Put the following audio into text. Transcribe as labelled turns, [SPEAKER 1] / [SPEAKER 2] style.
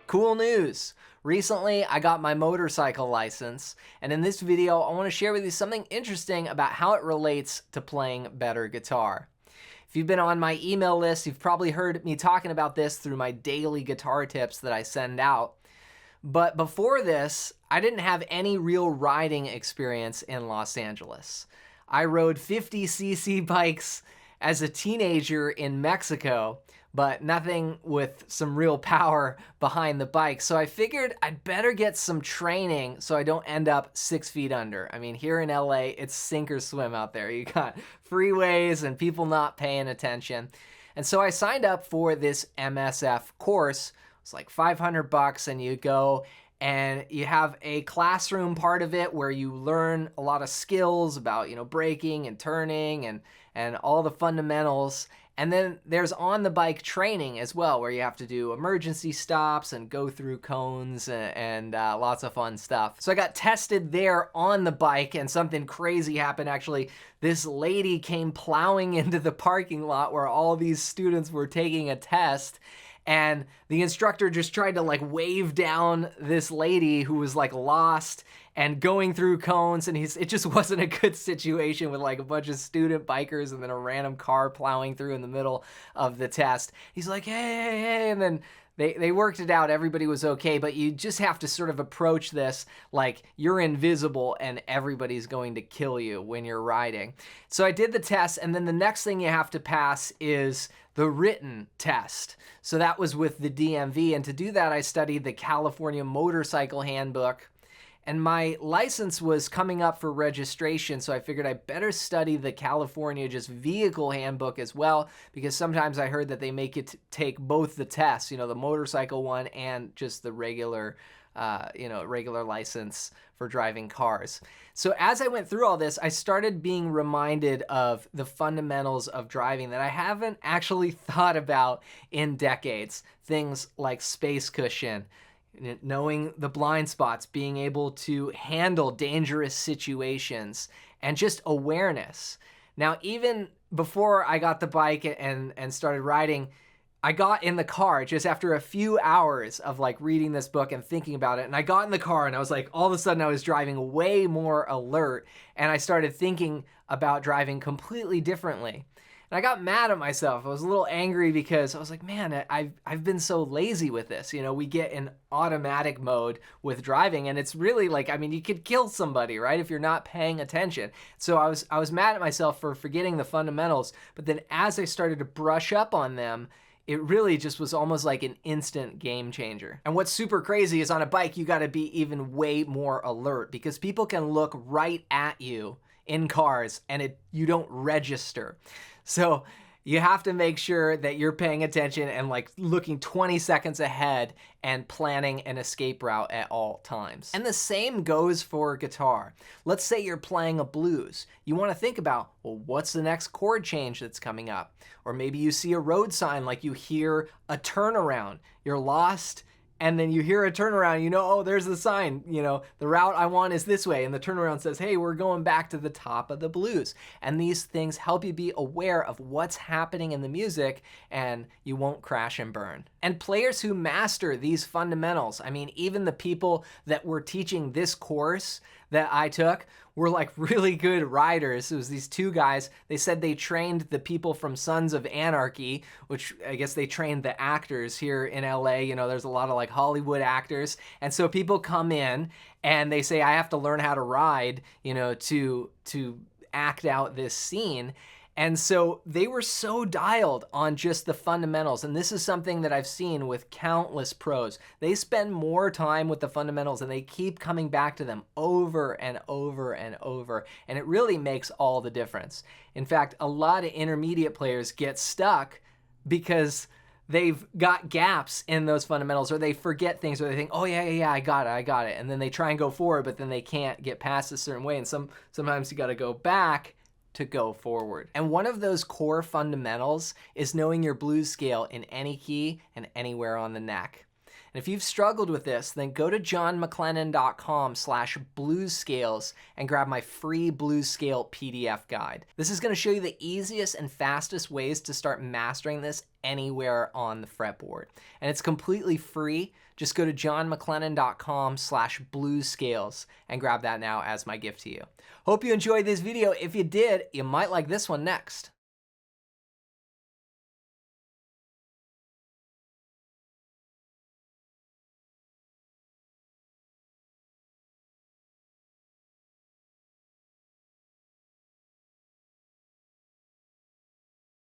[SPEAKER 1] Cool news! Recently, I got my motorcycle license, and in this video, I want to share with you something interesting about how it relates to playing better guitar. If you've been on my email list, you've probably heard me talking about this through my daily guitar tips that I send out. But before this, I didn't have any real riding experience in Los Angeles. I rode 50cc bikes as a teenager in Mexico, but nothing with some real power behind the bike. So I figured I'd better get some training so I don't end up 6 feet under. I mean, here in LA, it's sink or swim out there. You got freeways and people not paying attention. And so I signed up for this MSF course. It's like $500 and you go and you have a classroom part of it where you learn a lot of skills about, braking and turning and all the fundamentals. And then there's on the bike training as well, where you have to do emergency stops and go through cones and lots of fun stuff. So I got tested there on the bike and something crazy happened. Actually, this lady came plowing into the parking lot where all these students were taking a test. And the instructor just tried to wave down this lady who was lost and going through cones, and it just wasn't a good situation with a bunch of student bikers and then a random car plowing through in the middle of the test. He's like, hey, and then they worked it out. Everybody was okay, but you just have to sort of approach this like you're invisible and everybody's going to kill you when you're riding. So I did the test, and then the next thing you have to pass is the written test. So that was with the DMV, and to do that, I studied the California Motorcycle Handbook. And my license was coming up for registration, so I figured I better study the California just vehicle handbook as well, because sometimes I heard that they make you take both the tests, the motorcycle one and just the regular license for driving cars. So as I went through all this, I started being reminded of the fundamentals of driving that I haven't actually thought about in decades. Things like space cushion, knowing the blind spots, being able to handle dangerous situations, and just awareness. Now, even before I got the bike and started riding, I got in the car just after a few hours of reading this book and thinking about it. And I got in the car and I was all of a sudden I was driving way more alert, and I started thinking about driving completely differently. And I got mad at myself. I was a little angry because I was like, man, I've been so lazy with this. We get in automatic mode with driving, and it's really you could kill somebody, right, if you're not paying attention. So I was mad at myself for forgetting the fundamentals. But then as I started to brush up on them, it really just was almost like an instant game changer. And what's super crazy is on a bike, you got to be even way more alert, because people can look right at you in cars and you don't register. So you have to make sure that you're paying attention and looking 20 seconds ahead and planning an escape route at all times. And the same goes for guitar. Let's say you're playing a blues. You want to think about, well, what's the next chord change that's coming up? Or maybe you see a road sign, you hear a turnaround. You're lost, and then you hear a turnaround, oh, there's the sign, the route I want is this way. And the turnaround says, hey, we're going back to the top of the blues. And these things help you be aware of what's happening in the music, and you won't crash and burn. And players who master these fundamentals, even the people that were teaching this course that I took were really good riders. It was these two guys. They said they trained the people from Sons of Anarchy, which I guess they trained the actors here in LA. There's a lot of Hollywood actors. And so people come in and they say, I have to learn how to ride, to act out this scene. And so they were so dialed on just the fundamentals. And this is something that I've seen with countless pros. They spend more time with the fundamentals and they keep coming back to them over and over and over. And it really makes all the difference. In fact, a lot of intermediate players get stuck because they've got gaps in those fundamentals, or they forget things, or they think, oh yeah, I got it. And then they try and go forward, but then they can't get past a certain way. And sometimes you got to go back to go forward. And one of those core fundamentals is knowing your blues scale in any key and anywhere on the neck. And if you've struggled with this, then go to johnmclennan.com/bluescales and grab my free blues scale PDF guide. This is going to show you the easiest and fastest ways to start mastering this anywhere on the fretboard. And it's completely free. Just go to johnmclennan.com/bluescales and grab that now as my gift to you. Hope you enjoyed this video. If you did, you might like this one next.